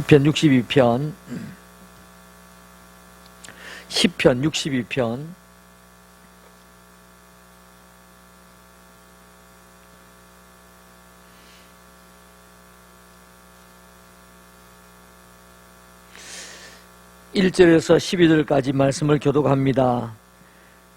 시편 62편 62편 1절에서 12절까지 말씀을 교독합니다.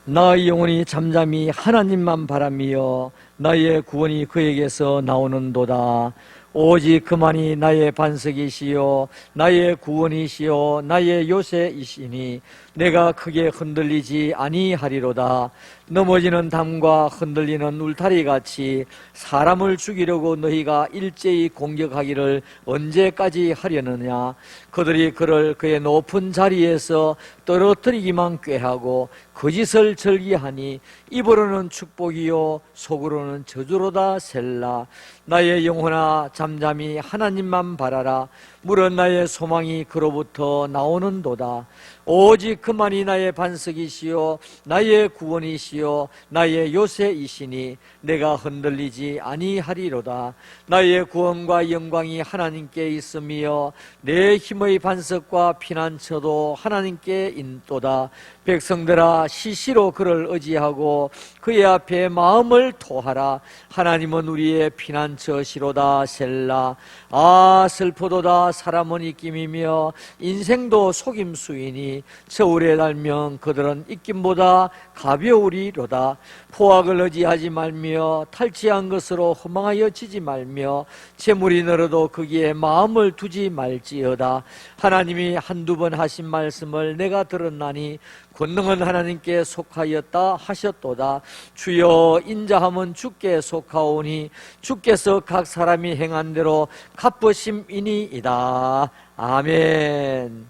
나의 영혼이 잠잠히 하나님만 바라며 나의 구원이 그에게서 나오는도다. 오직 그만이 나의 반석이시요 나의 구원이시요 나의 요새이시니 내가 크게 흔들리지 아니하리로다. 넘어지는 담과 흔들리는 울타리같이 사람을 죽이려고 너희가 일제히 공격하기를 언제까지 하려느냐. 그들이 그를 그의 높은 자리에서 떨어뜨리기만 꾀하고 거짓을 절기하니 입으로는 축복이요 속으로는 저주로다. 셀라. 나의 영혼아 잠잠히 하나님만 바라라. 물은 나의 소망이 그로부터 나오는도다. 오직 그만이 나의 반석이시요 나의 구원이시요 나의 요새이시니 내가 흔들리지 아니하리로다. 나의 구원과 영광이 하나님께 있으며 내 힘의 반석과 피난처도 하나님께 있도다. 백성들아 시시로 그를 의지하고 그의 앞에 마음을 토하라. 하나님은 우리의 피난처시로다. 셀라. 아 슬프도다. 사람은 입김이며 인생도 속임수이니 저울에 달면 그들은 입김보다 가벼우리로다. 포악을 의지하지 말며 탈취한 것으로 허망하여 지지 말며 재물이 늘어도 거기에 마음을 두지 말지어다. 하나님이 한두 번 하신 말씀을 내가 들었나니 권능은 하나님께 속하였다 하셨도다. 주여 인자함은 주께 속하오니 주께서 각 사람이 행한 대로 갚으심이니이다. 아멘.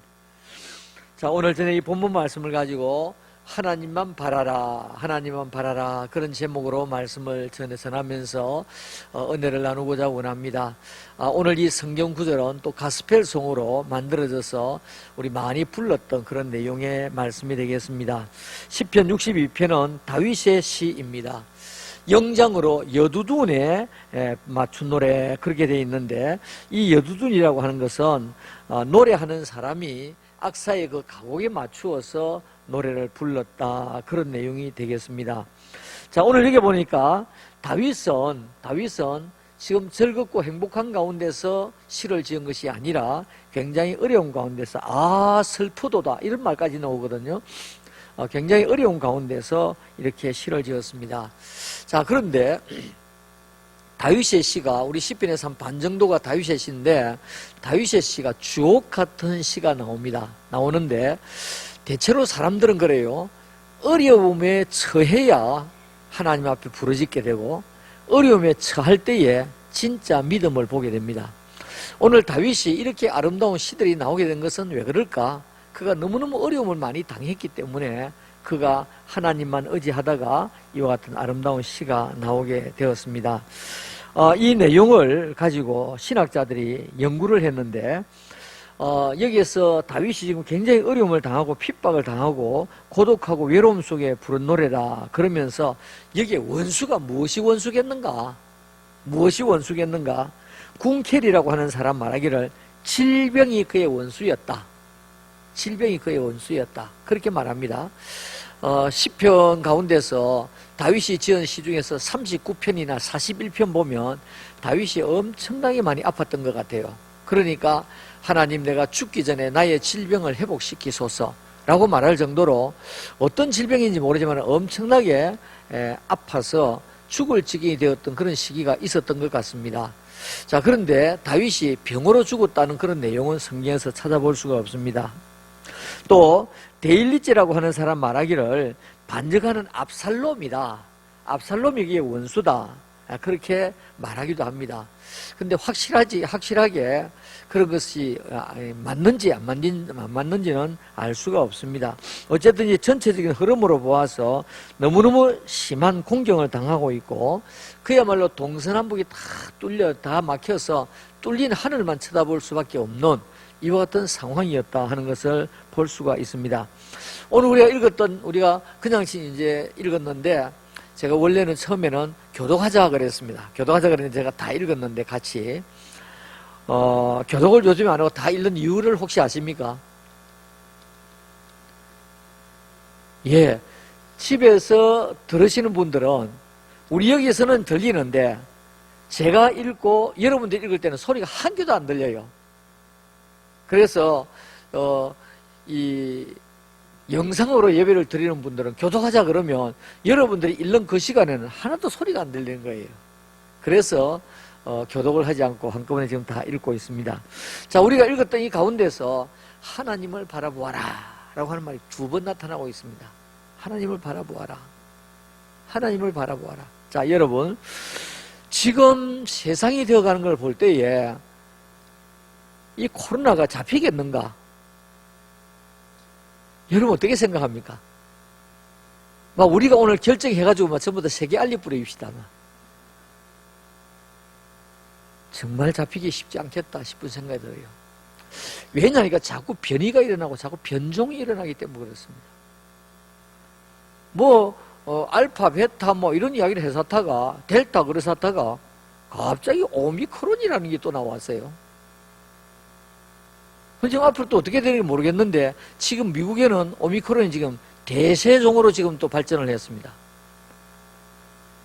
자, 오늘 저는 이 본문 말씀을 가지고 하나님만 바라라, 하나님만 바라라, 그런 제목으로 말씀을 전하면서 은혜를 나누고자 원합니다. 오늘 이 성경 구절은 또 가스펠송으로 만들어져서 우리 많이 불렀던 그런 내용의 말씀이 되겠습니다. 시편 62편은 다윗의 시입니다. 영장으로 여두둔에 맞춘 노래 그렇게 되어 있는데, 이 여두둔이라고 하는 것은 노래하는 사람이 악사의 그 가곡에 맞추어서 노래를 불렀다, 그런 내용이 되겠습니다. 자, 오늘 여기 보니까 다윗은 지금 즐겁고 행복한 가운데서 시를 지은 것이 아니라 굉장히 어려운 가운데서 슬프도다 이런 말까지 나오거든요. 굉장히 어려운 가운데서 이렇게 시를 지었습니다. 자, 그런데 다윗의 시가 우리 시편에서 한 반 정도가 다윗의 시인데, 다윗의 시가 주옥 같은 시가 나오는데 대체로 사람들은 그래요. 어려움에 처해야 하나님 앞에 부르짖게 되고 어려움에 처할 때에 진짜 믿음을 보게 됩니다. 오늘 다윗이 이렇게 아름다운 시들이 나오게 된 것은 왜 그럴까? 그가 너무너무 어려움을 많이 당했기 때문에 그가 하나님만 의지하다가 이와 같은 아름다운 시가 나오게 되었습니다. 이 내용을 가지고 신학자들이 연구를 했는데, 여기에서 다윗이 지금 굉장히 어려움을 당하고 핍박을 당하고 고독하고 외로움 속에 부른 노래다 그러면서 여기에 원수가 무엇이 원수겠는가? 군켈이라고 하는 사람 말하기를 질병이 그의 원수였다. 그렇게 말합니다. 시편 가운데서 다윗이 지은 시 중에서 39편이나 41편 보면 다윗이 엄청나게 많이 아팠던 것 같아요. 그러니까 하나님, 내가 죽기 전에 나의 질병을 회복시키소서 라고 말할 정도로 어떤 질병인지 모르지만 엄청나게 아파서 죽을 지경이 되었던 그런 시기가 있었던 것 같습니다. 자, 그런데 다윗이 병으로 죽었다는 그런 내용은 성경에서 찾아볼 수가 없습니다. 또 데일리제라고 하는 사람 말하기를 반역하는 압살롬이다, 압살롬이 이게 원수다, 그렇게 말하기도 합니다. 근데 확실하게 그런 것이 맞는지 안 맞는지는 알 수가 없습니다. 어쨌든 이 전체적인 흐름으로 보아서 너무너무 심한 공경을 당하고 있고, 그야말로 동서남북이 다 막혀서 뚫린 하늘만 쳐다볼 수밖에 없는 이와 같은 상황이었다 하는 것을 볼 수가 있습니다. 오늘 우리가 그냥 이제 읽었는데, 제가 원래는 처음에는 교독하자 그랬습니다. 교독하자 그랬는데 제가 다 읽었는데 같이 교독을 요즘에 안 하고 다 읽는 이유를 혹시 아십니까? 예. 집에서 들으시는 분들은 우리 여기서는 들리는데 제가 읽고 여러분들이 읽을 때는 소리가 한 개도 안 들려요. 그래서 이 영상으로 예배를 드리는 분들은 교독하자 그러면 여러분들이 읽는 그 시간에는 하나도 소리가 안 들리는 거예요. 그래서 교독을 하지 않고 한꺼번에 지금 다 읽고 있습니다. 자, 우리가 읽었던 이 가운데서 하나님을 바라보아라 라고 하는 말이 2번 나타나고 있습니다. 하나님을 바라보아라. 하나님을 바라보아라. 자, 여러분, 지금 세상이 되어가는 걸 볼 때에 이 코로나가 잡히겠는가? 여러분 어떻게 생각합니까? 막 우리가 오늘 결정해가지고 막 전부 다 세계 알리 뿌려입시다. 정말 잡히기 쉽지 않겠다 싶은 생각이 들어요. 왜냐하니까 자꾸 변이가 일어나고 자꾸 변종이 일어나기 때문에 그렇습니다. 알파, 베타 이런 이야기를 해서 하다가 델타 그래서 하다가 갑자기 오미크론이라는 게 또 나왔어요. 지금 앞으로 또 어떻게 되는지 모르겠는데 지금 미국에는 오미크론이 지금 대세종으로 지금 또 발전을 했습니다.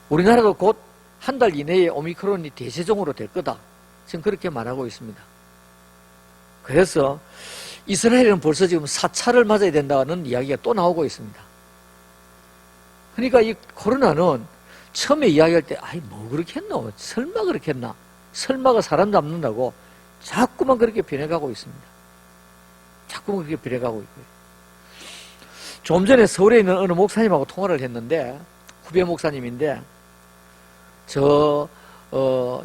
우리나라도 곧 한 달 이내에 오미크론이 대세종으로 될 거다. 지금 그렇게 말하고 있습니다. 그래서 이스라엘은 벌써 지금 4차를 맞아야 된다는 이야기가 또 나오고 있습니다. 그러니까 이 코로나는 처음에 이야기할 때 뭐 그렇게 했노? 설마 그렇게 했나? 설마가 사람 잡는다고 자꾸만 그렇게 변해가고 있습니다. 자꾸만 그렇게 변해가고 있고요. 좀 전에 서울에 있는 어느 목사님하고 통화를 했는데 후배 목사님인데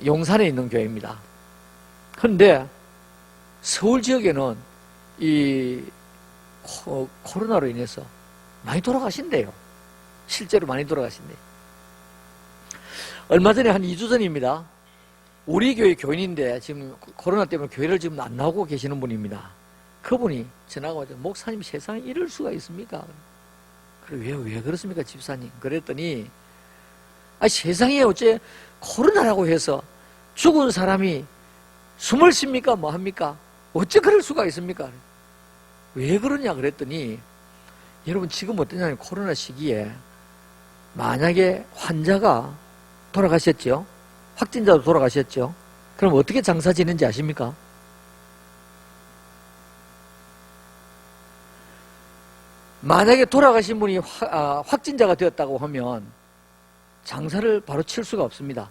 용산에 있는 교회입니다. 그런데 서울 지역에는 이 코로나로 인해서 많이 돌아가신대요. 실제로 많이 돌아가신대요. 얼마 전에 한 2주 전입니다. 우리 교회 교인인데 지금 코로나 때문에 교회를 지금 안 나오고 계시는 분입니다. 그분이 전화가 와서 목사님 세상에 이럴 수가 있습니까? 그래, 왜 그렇습니까 집사님? 그랬더니 세상에 어째 코로나라고 해서 죽은 사람이 숨을 쉽니까? 뭐 합니까? 어째 그럴 수가 있습니까? 왜 그러냐 그랬더니 여러분 지금 어떠냐면 코로나 시기에 만약에 환자가 돌아가셨죠? 확진자도 돌아가셨죠? 그럼 어떻게 장사 지는지 아십니까? 만약에 돌아가신 분이 확진자가 되었다고 하면 장사를 바로 칠 수가 없습니다.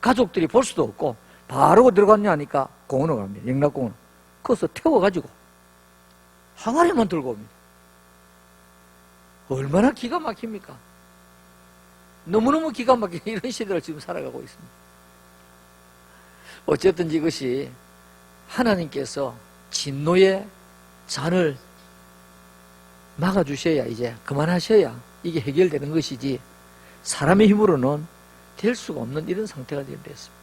가족들이 볼 수도 없고 바로 들어갔냐 하니까 공원으로 갑니다. 영락공원. 거기서 태워가지고 항아리만 들고 옵니다. 얼마나 기가 막힙니까? 너무너무 기가 막힌 이런 시대를 지금 살아가고 있습니다. 어쨌든 이것이 하나님께서 진노의 잔을 막아주셔야 이제 그만하셔야 이게 해결되는 것이지 사람의 힘으로는 될 수가 없는 이런 상태가 됐습니다.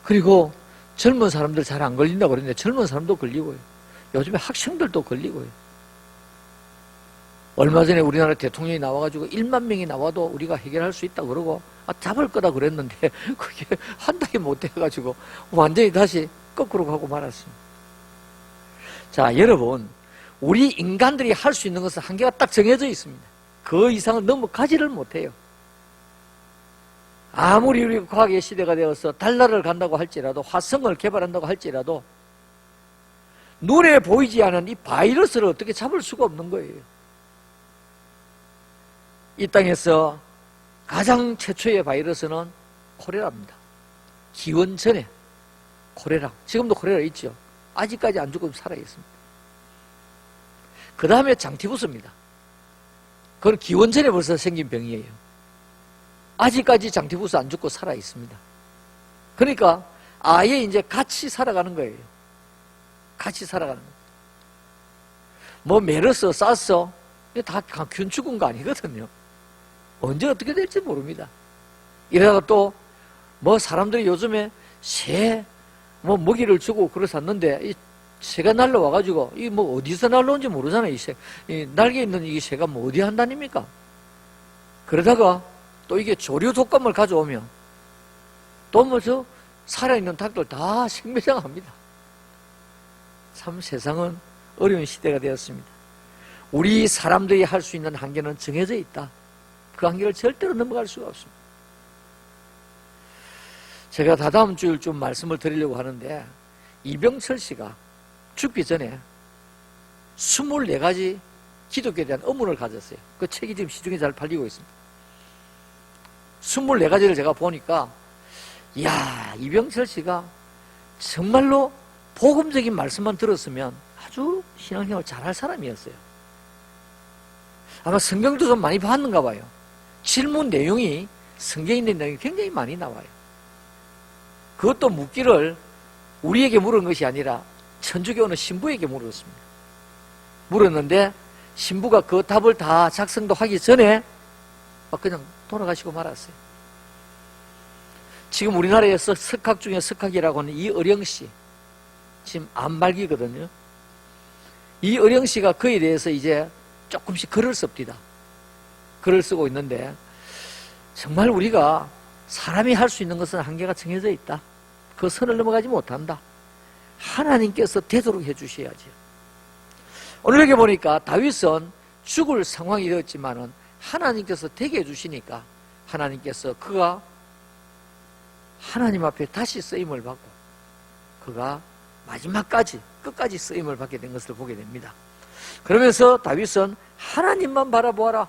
그리고 젊은 사람들 잘 안 걸린다고 그러는데 젊은 사람도 걸리고요. 요즘에 학생들도 걸리고요. 얼마 전에 우리나라 대통령이 나와가지고 1만 명이 나와도 우리가 해결할 수 있다고 그러고 잡을 거다 그랬는데 그게 한 달이 못 돼가지고 완전히 다시 거꾸로 가고 말았습니다. 자, 여러분 우리 인간들이 할 수 있는 것은 한계가 딱 정해져 있습니다. 그 이상을 넘어가지를 못해요. 아무리 우리 과학의 시대가 되어서 달나라를 간다고 할지라도 화성을 개발한다고 할지라도 눈에 보이지 않은 이 바이러스를 어떻게 잡을 수가 없는 거예요. 이 땅에서 가장 최초의 바이러스는 콜레라입니다. 기원 전에 콜레라. 지금도 콜레라 있죠. 아직까지 안 죽고 살아있습니다. 그 다음에 장티푸스입니다. 그건 기원 전에 벌써 생긴 병이에요. 아직까지 장티푸스 안 죽고 살아있습니다. 그러니까 아예 이제 같이 살아가는 거예요. 같이 살아가는 거예요. 뭐 메르스, 사스 이게 다 균 죽은 거 아니거든요. 언제 어떻게 될지 모릅니다. 이러다가 또 뭐 사람들이 요즘에 새 뭐 먹이를 주고 그러셨는데 이 새가 날라와가지고 이 뭐 어디서 날라온지 모르잖아요. 이 새, 이 날개 있는 이 새가 뭐 어디 한다닙니까? 그러다가 또 이게 조류 독감을 가져오면 또 뭐 살아있는 닭들 다 생매장합니다. 참 세상은 어려운 시대가 되었습니다. 우리 사람들이 할 수 있는 한계는 정해져 있다. 그 한계를 절대로 넘어갈 수가 없습니다. 제가 다다음 주일 좀 말씀을 드리려고 하는데, 이병철 씨가 죽기 전에 24가지 기독교에 대한 의문을 가졌어요. 그 책이 지금 시중에 잘 팔리고 있습니다. 24가지를 제가 보니까, 이야, 이병철 씨가 정말로 복음적인 말씀만 들었으면 아주 신앙생활 잘할 사람이었어요. 아마 성경도 좀 많이 봤는가 봐요. 질문 내용이 성경에 있는 내용이 굉장히 많이 나와요. 그것도 묻기를 우리에게 물은 것이 아니라 천주교 어느 신부에게 물었습니다. 물었는데 신부가 그 답을 다 작성도 하기 전에 그냥 돌아가시고 말았어요. 지금 우리나라에서 석학 중에 석학이라고 하는 이의령 씨, 지금 암말기거든요. 이의령 씨가 그에 대해서 이제 조금씩 글을 씁니다. 글을 쓰고 있는데, 정말 우리가 사람이 할 수 있는 것은 한계가 정해져 있다. 그 선을 넘어가지 못한다. 하나님께서 되도록 해주셔야지. 오늘 여기 보니까 다윗은 죽을 상황이 되었지만은 하나님께서 되게 해주시니까 하나님께서 그가 하나님 앞에 다시 쓰임을 받고 그가 마지막까지 끝까지 쓰임을 받게 된 것을 보게 됩니다. 그러면서 다윗은 하나님만 바라보아라.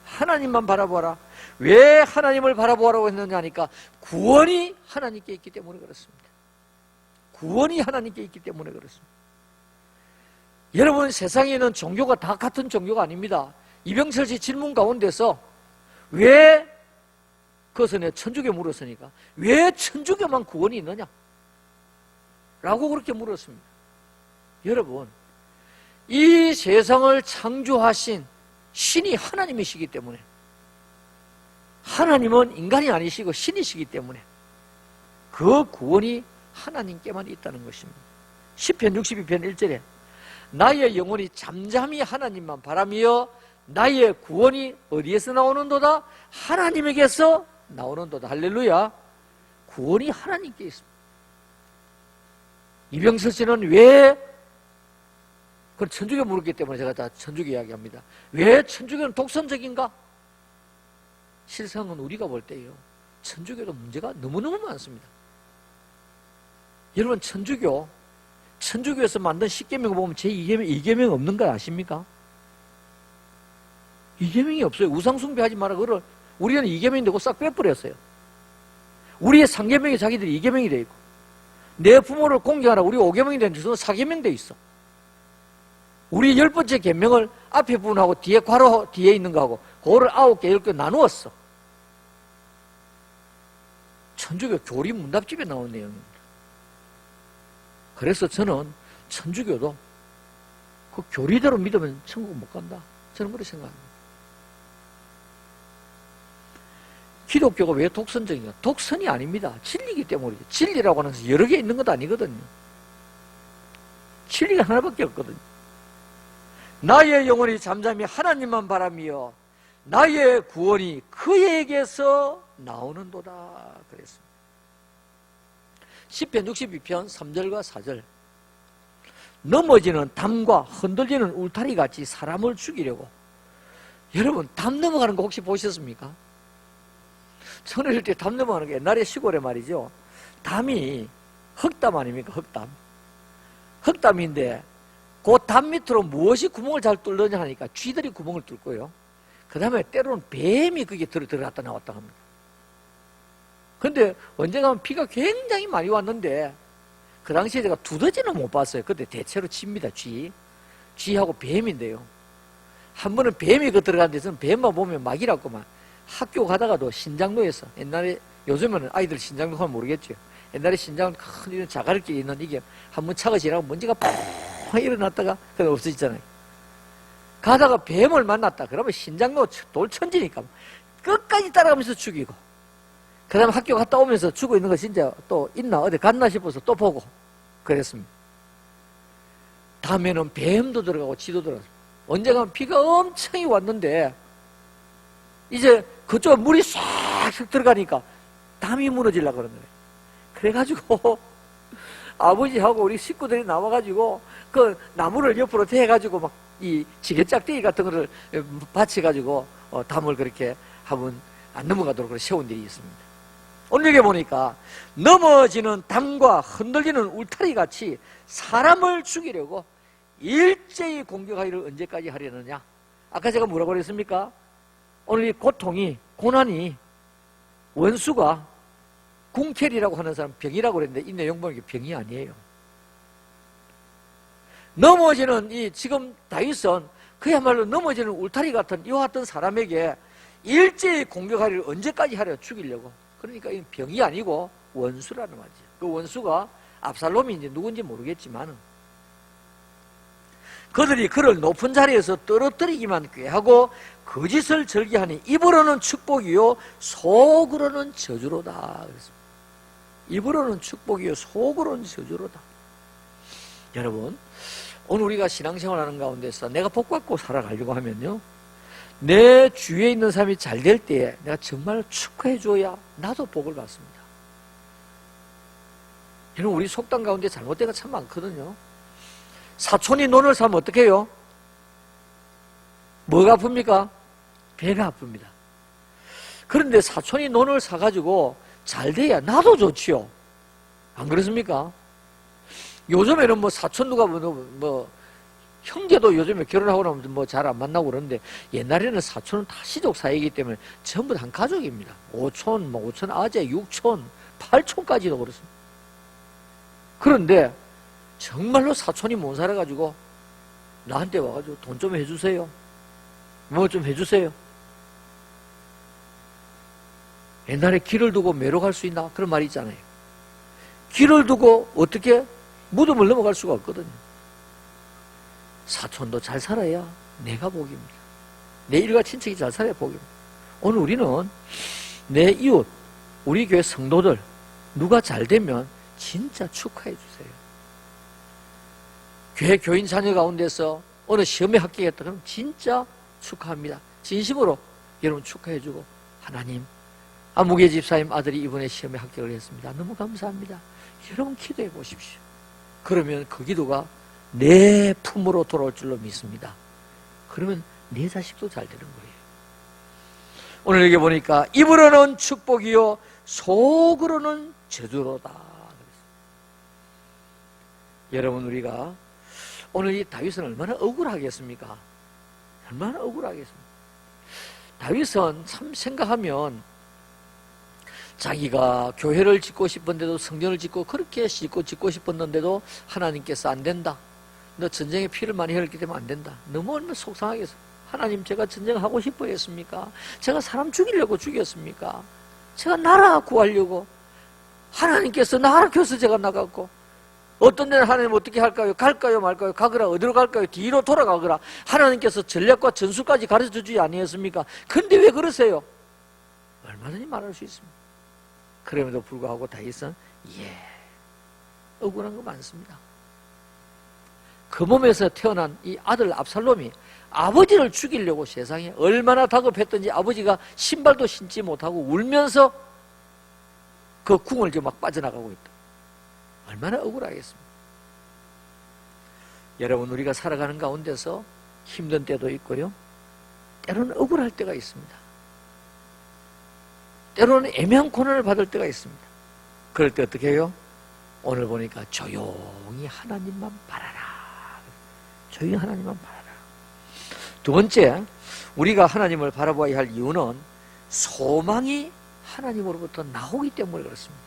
하나님만 바라보아라. 왜 하나님을 바라보아라고 했느냐 하니까 구원이 하나님께 있기 때문에 그렇습니다. 구원이 하나님께 있기 때문에 그렇습니다. 여러분, 세상에 있는 종교가 다 같은 종교가 아닙니다. 이병철 씨 질문 가운데서 왜, 그것은 내가 천주교 물었으니까 왜 천주교만 구원이 있느냐? 라고 그렇게 물었습니다. 여러분, 이 세상을 창조하신 신이 하나님이시기 때문에, 하나님은 인간이 아니시고 신이시기 때문에 그 구원이 하나님께만 있다는 것입니다. 시편 62편 1절에 나의 영혼이 잠잠히 하나님만 바라며 나의 구원이 어디에서 나오는도다? 하나님에게서 나오는도다. 할렐루야. 구원이 하나님께 있습니다. 이병철 씨는 왜, 그건 천주교 물었기 때문에 제가 다 천주교 이야기합니다. 왜 천주교는 독선적인가? 실상은 우리가 볼 때요, 천주교도 문제가 너무너무 많습니다. 여러분, 천주교에서 만든 10계명을 보면 제2계명 없는 거 아십니까? 2계명이 없어요. 우상숭배하지 마라. 그걸 우리는 2계명이 되고 싹 빼버렸어요. 우리의 3계명이 자기들이 2계명이 돼 있고, 내 부모를 공경하라. 우리 5계명이 되는 데서는 4계명 돼 있어. 우리 10번째 계명을 앞에 부분하고 뒤에 괄호 뒤에 있는 거하고 그거를 9개, 10개 나누었어. 천주교 교리 문답집에 나온 내용입니다. 그래서 저는 천주교도 그 교리대로 믿으면 천국 못 간다. 저는 그렇게 생각합니다. 기독교가 왜 독선적인가? 독선이 아닙니다. 진리이기 때문이죠. 진리라고 하는 것은 여러 개 있는 것도 아니거든요. 진리가 하나밖에 없거든요. 나의 영혼이 잠잠히 하나님만 바라며 나의 구원이 그에게서 나오는도다 그랬습니다. 시편 62편 3절과 4절 넘어지는 담과 흔들리는 울타리같이 사람을 죽이려고. 여러분, 담 넘어가는 거 혹시 보셨습니까? 저는 어릴 때 담 넘어가는 게 옛날에 시골에 말이죠, 담이 흙담 아닙니까? 흙담인데 그 담 밑으로 무엇이 구멍을 잘 뚫느냐 하니까 쥐들이 구멍을 뚫고요, 그 다음에 때로는 뱀이 거기에 들어갔다 나왔다 합니다. 근데 언젠가 비가 굉장히 많이 왔는데 그 당시에 제가 두더지는 못 봤어요. 근데 대체로 쥐입니다. 쥐하고 뱀인데요, 한 번은 뱀이 그 들어간 데서는 뱀만 보면 막이라고만, 학교 가다가도 신장로에서, 옛날에, 요즘에는 아이들 신장로 하면 모르겠죠. 옛날에 신장 큰 이런 자갈길이 있는 이게 한번 차가 지나고 먼지가 팍 일어났다가 그냥 없어지잖아요. 가다가 뱀을 만났다 그러면 신장로 돌천지니까 끝까지 따라가면서 죽이고, 그 다음에 학교 갔다 오면서 죽어 있는 거 진짜 또 있나 어디 갔나 싶어서 또 보고 그랬습니다. 다음에는 뱀도 들어가고 쥐도 들어가고, 언젠가 비가 엄청 왔는데 이제 그쪽 물이 싹 들어가니까 담이 무너지려고 그러는 거예요. 그래가지고 아버지하고 우리 식구들이 나와가지고 그 나무를 옆으로 대가지고 막 이 지게짝대기 같은 거를 받쳐가지고 담을 그렇게 한번 안 넘어가도록 그렇게 세운 일이 있습니다. 오늘 여기 보니까 넘어지는 담과 흔들리는 울타리 같이 사람을 죽이려고 일제히 공격하기를 언제까지 하려느냐. 아까 제가 뭐라고 그랬습니까? 오늘 이 고통이, 고난이 원수가 궁켈이라고 하는 사람 병이라고 그랬는데 이 내용 보면 이게 병이 아니에요. 넘어지는 이 지금 다윗은 그야말로 넘어지는 울타리 같은 이와 같은 사람에게 일제히 공격하기를 언제까지 하려 죽이려고. 그러니까 이 병이 아니고 원수라는 말이죠. 그 원수가 압살롬인지 누군지 모르겠지만 그들이 그를 높은 자리에서 떨어뜨리기만 꾀하고 거짓을 절개하니 입으로는 축복이요 속으로는 저주로다. 그랬습니다. 입으로는 축복이요 속으로는 저주로다. 여러분, 오늘 우리가 신앙생활하는 가운데서 내가 복받고 살아가려고 하면요, 내 주위에 있는 사람이 잘 될 때에 내가 정말 축하해 줘야 나도 복을 받습니다. 여러분, 우리 속담 가운데 잘못된 거 참 많거든요. 사촌이 논을 사면 어떻게 해요? 뭐가 아픕니까? 배가 아픕니다. 그런데 사촌이 논을 사가지고 잘 돼야 나도 좋지요. 안 그렇습니까? 요즘에는 뭐 사촌 누가 뭐 형제도 요즘에 결혼하고 나면 뭐 잘 안 만나고 그러는데 옛날에는 사촌은 다 시족 사이이기 때문에 전부 다 한 가족입니다. 5촌, 뭐 5촌 아재, 6촌, 8촌까지도 그렇습니다. 그런데 정말로 사촌이 못 살아가지고 나한테 와가지고 돈 좀 해주세요. 뭐 좀 해주세요. 옛날에 길을 두고 매로 갈 수 있나? 그런 말이 있잖아요. 길을 두고 어떻게 무덤을 넘어갈 수가 없거든요. 사촌도 잘 살아야 내가 복입니다. 내 일가 친척이 잘 살아야 복입니다. 오늘 우리는 내 이웃, 우리 교회 성도들 누가 잘 되면 진짜 축하해 주세요. 교회 교인 자녀 가운데서 어느 시험에 합격했다 그러면 진짜 축하합니다. 진심으로 여러분 축하해 주고, 하나님, 아무개 집사님 아들이 이번에 시험에 합격을 했습니다. 너무 감사합니다. 여러분 기도해 보십시오. 그러면 그 기도가 내 품으로 돌아올 줄로 믿습니다. 그러면 내 자식도 잘 되는 거예요. 오늘 여기 보니까 입으로는 축복이요 속으로는 저주로다. 여러분, 우리가 오늘 이 다윗은 얼마나 억울하겠습니까? 얼마나 억울하겠습니까? 다윗은 참 생각하면 자기가 교회를 짓고 싶은데도, 성전을 짓고 그렇게 짓고 싶었는데도 하나님께서 안 된다. 너 전쟁에 피를 많이 흘렸기 때문에 안 된다. 너무 얼마나 속상하겠어. 하나님, 제가 전쟁하고 싶어 했습니까? 제가 사람 죽이려고 죽였습니까? 제가 나라 구하려고. 하나님께서 나라 켜서 제가 나갔고, 어떤 데는 하나님 어떻게 할까요? 갈까요 말까요? 가거라. 어디로 갈까요? 뒤로 돌아가거라. 하나님께서 전략과 전술까지 가르쳐 주지 아니했습니까? 근데 왜 그러세요? 얼마든지 말할 수 있습니다. 그럼에도 불구하고 다윗은 억울한 거 많습니다. 그 몸에서 태어난 이 아들 압살롬이 아버지를 죽이려고 세상에 얼마나 다급했던지 아버지가 신발도 신지 못하고 울면서 그 궁을 지금 막 빠져나가고 있다. 얼마나 억울하겠습니까? 여러분, 우리가 살아가는 가운데서 힘든 때도 있고요, 때로는 억울할 때가 있습니다. 때로는 애매한 고난을 받을 때가 있습니다. 그럴 때 어떻게 해요? 오늘 보니까 조용히 하나님만 바라라. 조용히 하나님만 바라라. 두 번째, 우리가 하나님을 바라봐야 할 이유는 소망이 하나님으로부터 나오기 때문에 그렇습니다.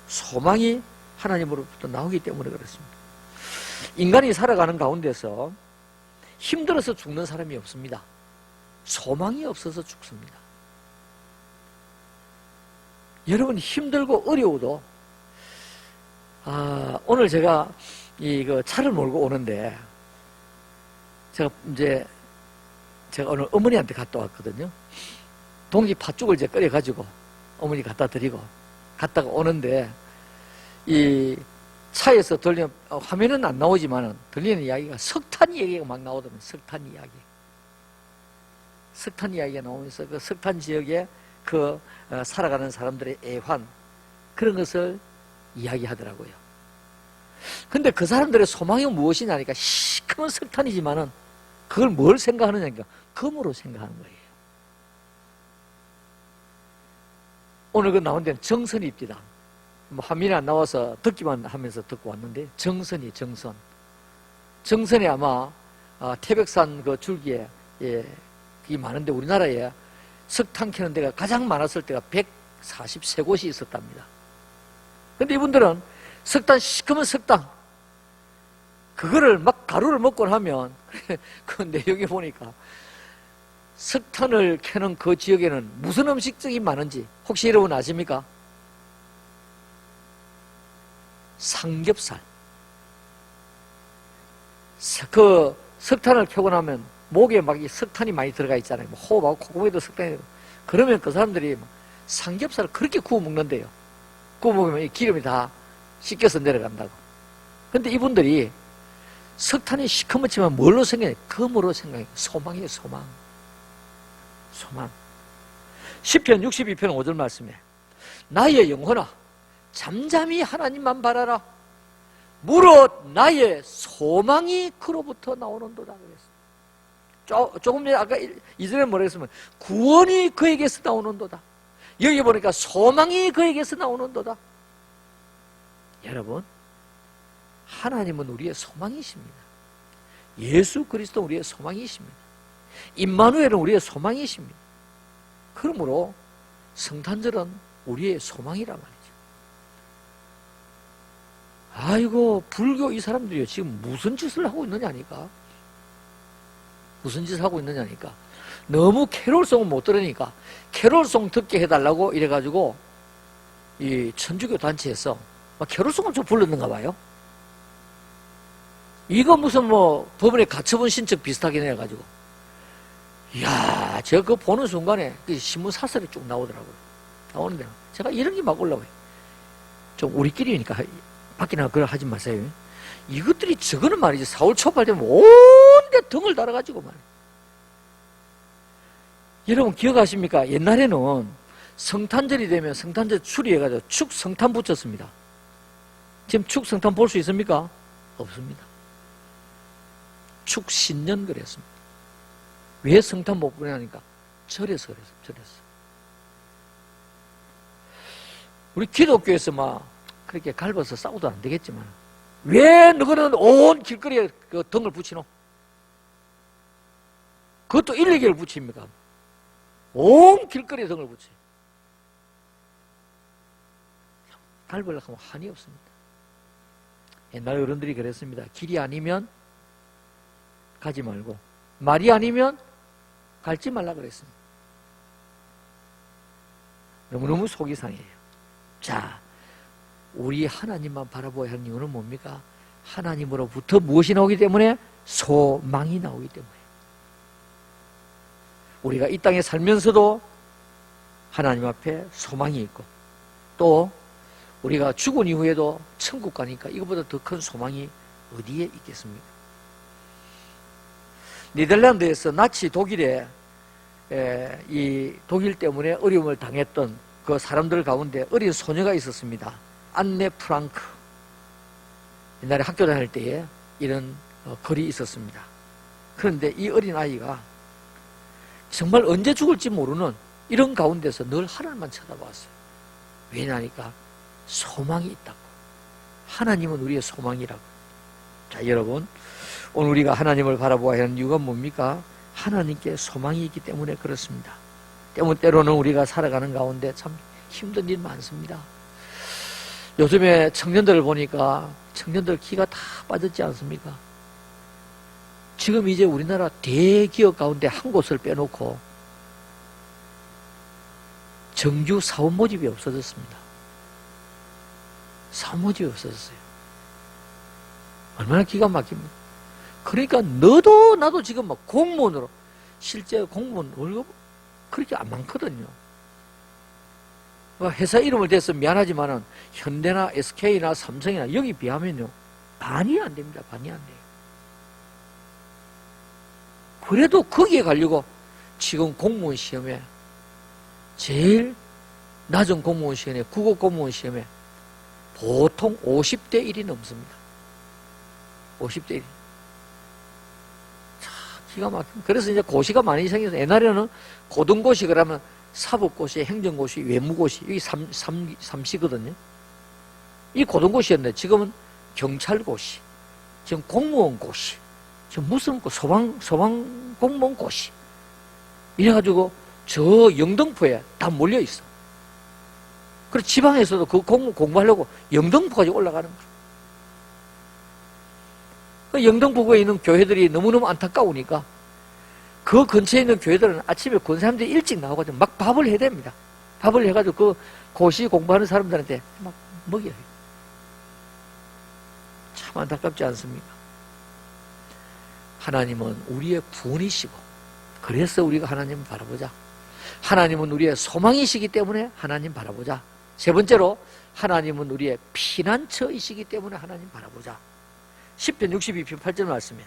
소망이 하나님으로부터 나오기 때문에 그렇습니다. 인간이 살아가는 가운데서 힘들어서 죽는 사람이 없습니다. 소망이 없어서 죽습니다. 여러분, 힘들고 어려워도 오늘 제가 이거 차를 몰고 오는데 제가 오늘 어머니한테 갔다 왔거든요. 동지 팥죽을 이제 끓여가지고 어머니 갖다 드리고 갔다가 오는데 이 차에서 들리는, 화면은 안 나오지만 들리는 이야기가 석탄 이야기가 막 나오더라고요. 석탄 이야기가 나오면서 그 석탄 지역에 살아가는 사람들의 애환, 그런 것을 이야기하더라고요. 근데 그 사람들의 소망이 무엇이냐니까 시커먼 석탄이지만은 그걸 뭘 생각하느냐니까 금으로 생각하는 거예요. 오늘 그 나온 데는 정선입니다. 뭐 화면이 안 나와서 듣기만 하면서 듣고 왔는데 정선이 정선. 정선이 아마 태백산 그 줄기에 그게 많은데 우리나라에 석탄 캐는 데가 가장 많았을 때가 143곳이 있었답니다. 근데 이분들은 석탄 시커먼 석탄 그거를 막 가루를 먹고 하면 그 내용에 보니까 석탄을 캐는 그 지역에는 무슨 음식점이 많은지 혹시 여러분 아십니까? 삼겹살. 그 석탄을 캐고 나면 목에 막 석탄이 많이 들어가 있잖아요. 호흡하고 콧구멍에도 석탄이 들어가. 그러면 그 사람들이 삼겹살을 그렇게 구워 먹는데요. 구워 먹으면 이 기름이 다 씻겨서 내려간다고. 근데 이분들이 석탄이 시커멓지만 뭘로 생각해요? 금으로 생각해요. 소망이에요, 소망. 소망. 시편 62편 5절 말씀에 나의 영혼아 잠잠히 하나님만 바라라. 무릇 나의 소망이 그로부터 나오는도다 그랬어요. 조금 전에 아까 이전에 뭐라 했으면 구원이 그에게서 나오는도다. 여기 보니까 소망이 그에게서 나오는도다. 여러분, 하나님은 우리의 소망이십니다. 예수 그리스도 우리의 소망이십니다. 임마누엘은 우리의 소망이십니다. 그러므로 성탄절은 우리의 소망이란 말이죠. 아이고 불교 이 사람들이 지금 무슨 짓을 하고 있느냐니까. 무슨 짓을 하고 있느냐니까. 너무 캐롤송을 못 들으니까 캐롤송 듣게 해달라고 이래가지고 이 천주교 단체에서 막 캐롤송을 좀 불렀는가 봐요. 이거 무슨 뭐 법원에 가처분 신청 비슷하게 해가지고 이야 제가 그거 보는 순간에 그 신문 사설이 쭉 나오더라고요. 나오는데 제가 이런 게 막 올라와요. 좀 우리끼리니까 밖에 나가 그걸 하지 마세요. 이것들이 저거는 말이지 4월 초발 되면 온데 등을 달아가지고 말이에요. 여러분 기억하십니까? 옛날에는 성탄절이 되면 성탄절 추리해가지고 축성탄 붙였습니다. 지금 축성탄 볼 수 있습니까? 없습니다. 축신년 그랬습니다. 왜 성탄 못 보냐니까 절에서 그랬어요. 절에서. 우리 기독교에서 막 그렇게 갈아서 싸워도 안 되겠지만 왜 너희는 온 길거리에 그 등을 붙이노? 그것도 1, 2개를 붙입니까? 온 길거리에 등을 붙여요. 갈으려고 하면 한이 없습니다. 옛날 어른들이 그랬습니다. 길이 아니면 가지 말고 말이 아니면 갈지 말라 그랬습니다. 너무너무 속이 상해요. 자, 우리 하나님만 바라보아야 하는 이유는 뭡니까? 하나님으로부터 무엇이 나오기 때문에? 소망이 나오기 때문에. 우리가 이 땅에 살면서도 하나님 앞에 소망이 있고 또 우리가 죽은 이후에도 천국 가니까 이것보다 더 큰 소망이 어디에 있겠습니까? 네덜란드에서 나치 독일에 이 독일 때문에 어려움을 당했던 그 사람들 가운데 어린 소녀가 있었습니다. 안네 프랑크. 옛날에 학교 다닐 때에 이런 글이 있었습니다. 그런데 이 어린 아이가 정말 언제 죽을지 모르는 이런 가운데서 늘 하나님만 쳐다봤어요. 왜냐니까 소망이 있다고. 하나님은 우리의 소망이라고. 자, 여러분, 오늘 우리가 하나님을 바라보아야 하는 이유가 뭡니까? 하나님께 소망이 있기 때문에 그렇습니다. 때로는 우리가 살아가는 가운데 참 힘든 일 많습니다. 요즘에 청년들을 보니까 청년들 기가 다 빠졌지 않습니까? 지금 이제 우리나라 대기업 가운데 한 곳을 빼놓고 정규 사업 모집이 없어졌습니다. 사업 모집이 없어졌어요. 얼마나 기가 막힙니까? 그러니까 너도 나도 지금 막 공무원으로 실제 공무원 월급 그렇게 안 많거든요. 회사 이름을 대서 미안하지만은 현대나 SK나 삼성이나 여기 비하면요 반이 안 됩니다. 반이 안 돼요. 그래도 거기에 가려고 지금 공무원 시험에 제일 낮은 공무원 시험에, 국어 공무원 시험에 보통 50대 1이 넘습니다. 50대 1. 자, 기가 막힙니다. 그래서 이제 고시가 많이 생겨서 옛날에는 고등고시 그러면 사법고시, 행정고시, 외무고시, 여기 3시거든요. 이 고등고시였는데 지금은 경찰고시, 지금 공무원고시, 지금 무슨 소방 공무원고시. 이래가지고 저 영등포에 다 몰려있어. 그래서 지방에서도 그 공부하려고 영등포까지 올라가는 거예요. 그 영등포구에 있는 교회들이 너무너무 안타까우니까 그 근처에 있는 교회들은 아침에 권사님들이 일찍 나와가지고 막 밥을 해야 됩니다. 밥을 해가지고 그 고시 공부하는 사람들한테 막 먹여요. 참 안타깝지 않습니까? 하나님은 우리의 구원이시고 그래서 우리가 하나님을 바라보자. 하나님은 우리의 소망이시기 때문에 하나님 바라보자. 세 번째로 하나님은 우리의 피난처이시기 때문에 하나님 바라보자. 10편 62편 8절 말씀에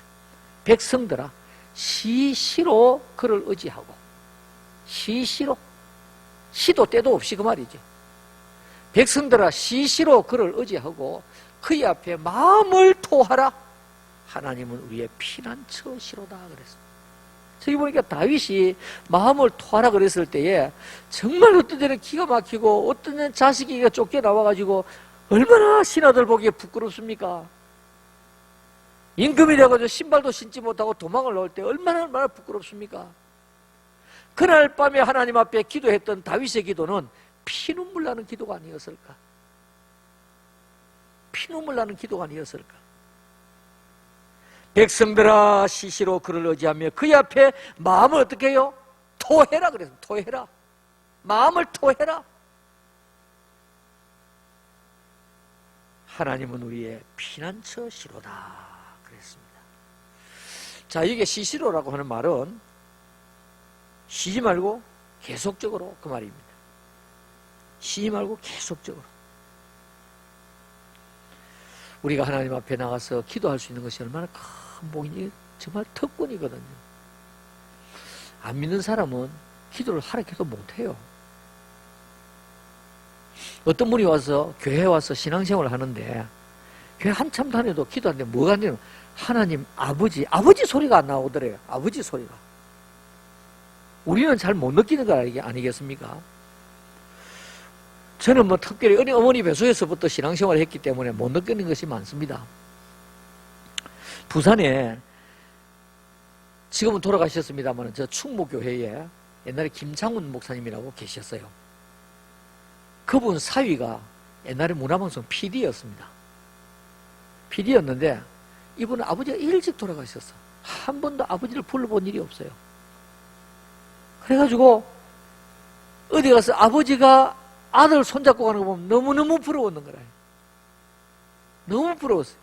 백성들아 시시로 그를 의지하고, 시시로, 시도 때도 없이 그 말이죠. 백성들아 시시로 그를 의지하고 그의 앞에 마음을 토하라. 하나님은 우리의 피난처시로다 그랬습니다. 저기 보니까 다윗이 마음을 토하라 그랬을 때에 정말 어떤 데는 기가 막히고 어떤 데는 자식이 쫓겨나와가지고 얼마나 신하들 보기에 부끄럽습니까? 임금이 돼가지고 신발도 신지 못하고 도망을 나올 때 얼마나 부끄럽습니까? 그날 밤에 하나님 앞에 기도했던 다윗의 기도는 피눈물 나는 기도가 아니었을까? 피눈물 나는 기도가 아니었을까? 백성들아 시시로 그를 의지하며 그의 앞에 마음을 어떻게 해요? 토해라 그래서 토해라. 마음을 토해라. 하나님은 우리의 피난처시로다 그랬습니다. 자, 이게 시시로라고 하는 말은 쉬지 말고 계속적으로 그 말입니다. 쉬지 말고 계속적으로. 우리가 하나님 앞에 나가서 기도할 수 있는 것이 얼마나 큰 복이니 정말 특권이거든요. 안 믿는 사람은 기도를 하라 해도 못해요. 어떤 분이 와서 교회에 와서 신앙생활을 하는데 교회 한참 다녀도 기도하는데 뭐가 안 되냐면 하나님 아버지 소리가 안 나오더래요. 아버지 소리가. 우리는 잘 못 느끼는 거 아니겠습니까? 저는 뭐 특별히 어머니 뱃속에서부터 신앙생활을 했기 때문에 못 느끼는 것이 많습니다. 부산에 지금은 돌아가셨습니다만 저 충무교회에 옛날에 김창훈 목사님이라고 계셨어요. 그분 사위가 옛날에 문화방송 PD였습니다. PD였는데 이분은 아버지가 일찍 돌아가셨어. 한 번도 아버지를 불러본 일이 없어요. 그래가지고 어디 가서 아버지가 아들 손잡고 가는 거 보면 너무너무 부러웠는 거라. 너무 부러웠어요.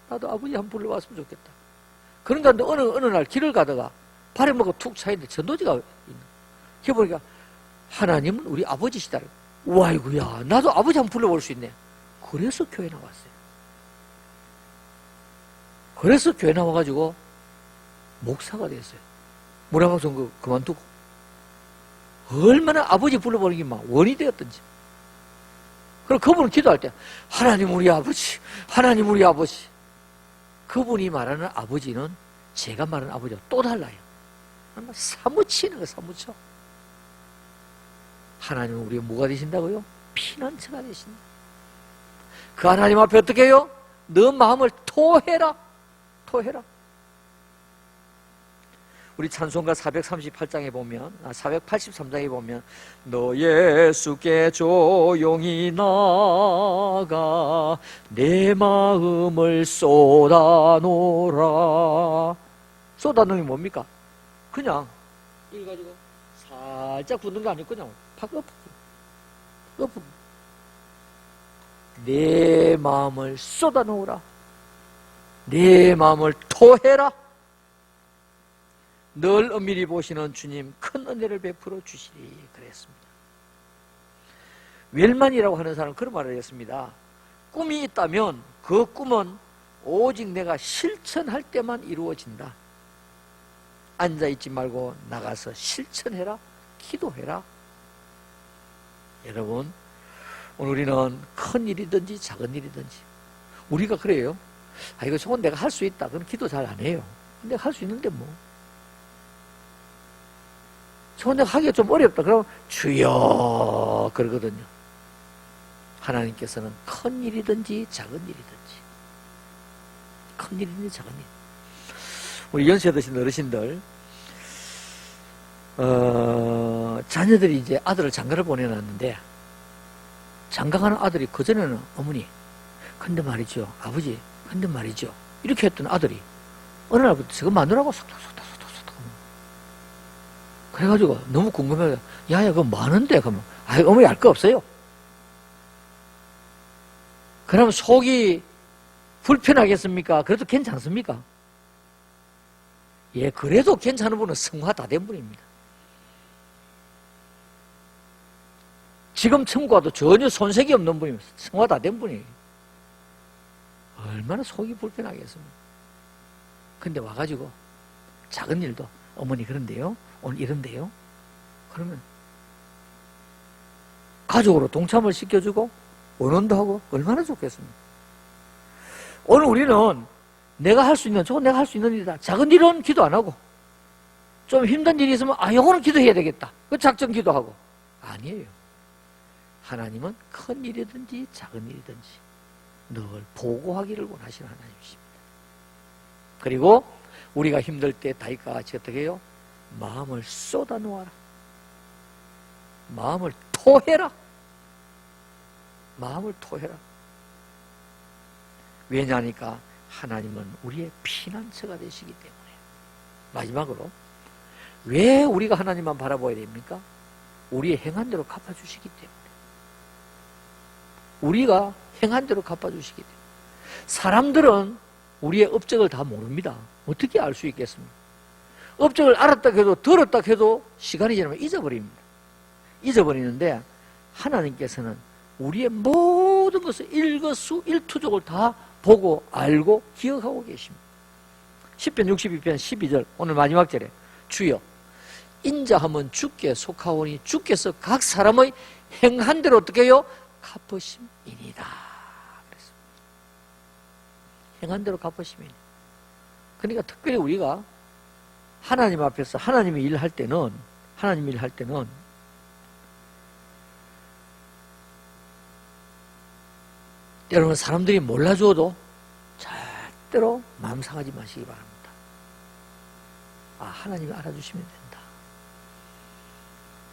나도 아버지 한번 불러왔으면 좋겠다. 그런가 어느 날 길을 가다가 발에 뭐가 툭 차있는데 전도지가 있는. 그래 보니까 하나님은 우리 아버지시다. 와, 이거야. 나도 아버지 한번 불러볼 수 있네. 그래서 교회 나왔어요. 그래서 교회 나와가지고 목사가 됐어요. 문화방송 그만두고. 얼마나 아버지 불러보는 게 막 원이 되었던지. 그럼 그분은 기도할 때 하나님 우리 아버지, 하나님 우리 아버지. 그분이 말하는 아버지는 제가 말하는 아버지와 또 달라요. 사무치는 거예요. 사무쳐. 하나님은 우리가 뭐가 되신다고요? 피난처가 되신다. 그 하나님 앞에 어떻게 해요? 너 마음을 토해라. 토해라. 우리 찬송가 438장에 보면, 483장에 보면, 너 예수께 조용히 나가 내 마음을 쏟아놓으라. 쏟아놓으면 뭡니까? 그냥 이거 가지고 살짝 붓는 거 아니고 그냥 팍 엎어. 내 마음을 쏟아놓으라. 내 마음을 토해라. 늘 엄밀히 보시는 주님 큰 은혜를 베풀어 주시리 그랬습니다. 웰만이라고 하는 사람은 그런 말을 했습니다. 꿈이 있다면 그 꿈은 오직 내가 실천할 때만 이루어진다. 앉아있지 말고 나가서 실천해라. 기도해라. 여러분, 오늘 우리는 큰 일이든지 작은 일이든지 우리가 그래요. 아, 이거 저건 내가 할 수 있다. 그럼 기도 잘 안 해요. 내가 할 수 있는데 뭐. 저건 내가 하기가 좀 어렵다. 그럼 주여 그러거든요. 하나님께서는 큰 일이든지 작은 일이든지, 큰 일이든지 작은 일. 우리 연세 드신 어르신들, 자녀들이 이제 아들을 장가를 보내놨는데, 장가가는 아들이 그전에는 어머니, 근데 말이죠, 아버지, 근데 말이죠, 이렇게 했던 아들이 어느 날부터 저거 마누라고 속닥속닥 그래가지고 너무 궁금해요. 야야, 그거 많은데? 그러면, 아이, 어머니 알 거 없어요. 그럼 속이 불편하겠습니까? 그래도 괜찮습니까? 예, 그래도 괜찮은 분은 성화 다 된 분입니다. 지금 청구와도 전혀 손색이 없는 분이면 성화 다 된 분이에요. 얼마나 속이 불편하겠습니까? 근데 와가지고 작은 일도 어머니 그런데요, 오늘 이런데요, 그러면 가족으로 동참을 시켜주고 원원도 하고 얼마나 좋겠습니까? 오늘 우리는 내가 할 수 있는, 저건 내가 할 수 있는 일이다. 작은 일은 기도 안 하고, 좀 힘든 일이 있으면 아, 요거는 기도해야 되겠다. 그 작전 기도하고. 아니에요. 하나님은 큰 일이든지 작은 일이든지 늘 보고하기를 원하시는 하나님이십니다. 그리고 우리가 힘들 때 다윗과 같이 어떻게 해요? 마음을 쏟아 놓아라. 마음을 토해라. 마음을 토해라. 왜냐하니까 하나님은 우리의 피난처가 되시기 때문에. 마지막으로 왜 우리가 하나님만 바라봐야 됩니까? 우리의 행한 대로 갚아주시기 때문에. 우리가 행한 대로 갚아주시기 때문에. 사람들은 우리의 업적을 다 모릅니다. 어떻게 알 수 있겠습니까? 업적을 알았다 해도 들었다 해도 시간이 지나면 잊어버립니다. 잊어버리는데 하나님께서는 우리의 모든 것을 일거수일투족을 다 보고 알고 기억하고 계십니다. 10편 62편 12절 오늘 마지막 절에 주여 인자하면 주께 속하오니 주께서 각 사람의 행한 대로 어떻게 해요? 갚으심이니이다. 그랬습니다. 행한 대로 갚으심이니. 그러니까 특별히 우리가 하나님 앞에서 하나님의 일을 할 때는 여러분 사람들이 몰라줘도 절대로 마음 상하지 마시기 바랍니다. 아, 하나님이 알아주시면 된다.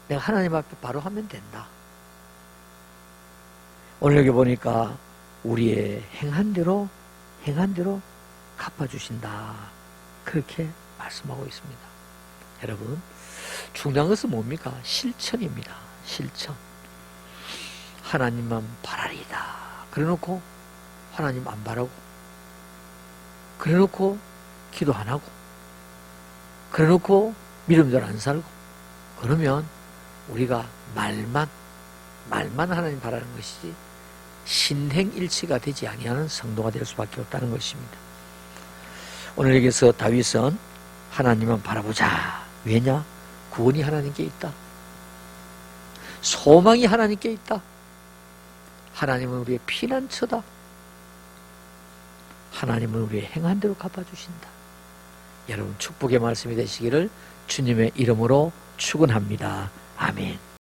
내가 하나님 앞에 바로 하면 된다. 오늘 여기 보니까 우리의 행한 대로 갚아주신다. 그렇게 말씀하고 있습니다. 여러분, 중요한 것은 뭡니까? 실천입니다. 실천. 하나님만 바라리다. 그래놓고 하나님 안 바라고, 그래놓고 기도 안 하고, 그래놓고 믿음대로 안 살고, 그러면 우리가 말만 하나님 바라는 것이지 신행일치가 되지 아니하는 성도가 될 수밖에 없다는 것입니다. 오늘 여기서 다윗은 하나님만 바라보자. 왜냐? 구원이 하나님께 있다. 소망이 하나님께 있다. 하나님은 우리의 피난처다. 하나님은 우리의 행한 대로 갚아주신다. 여러분 축복의 말씀이 되시기를 주님의 이름으로 축원합니다. 아멘.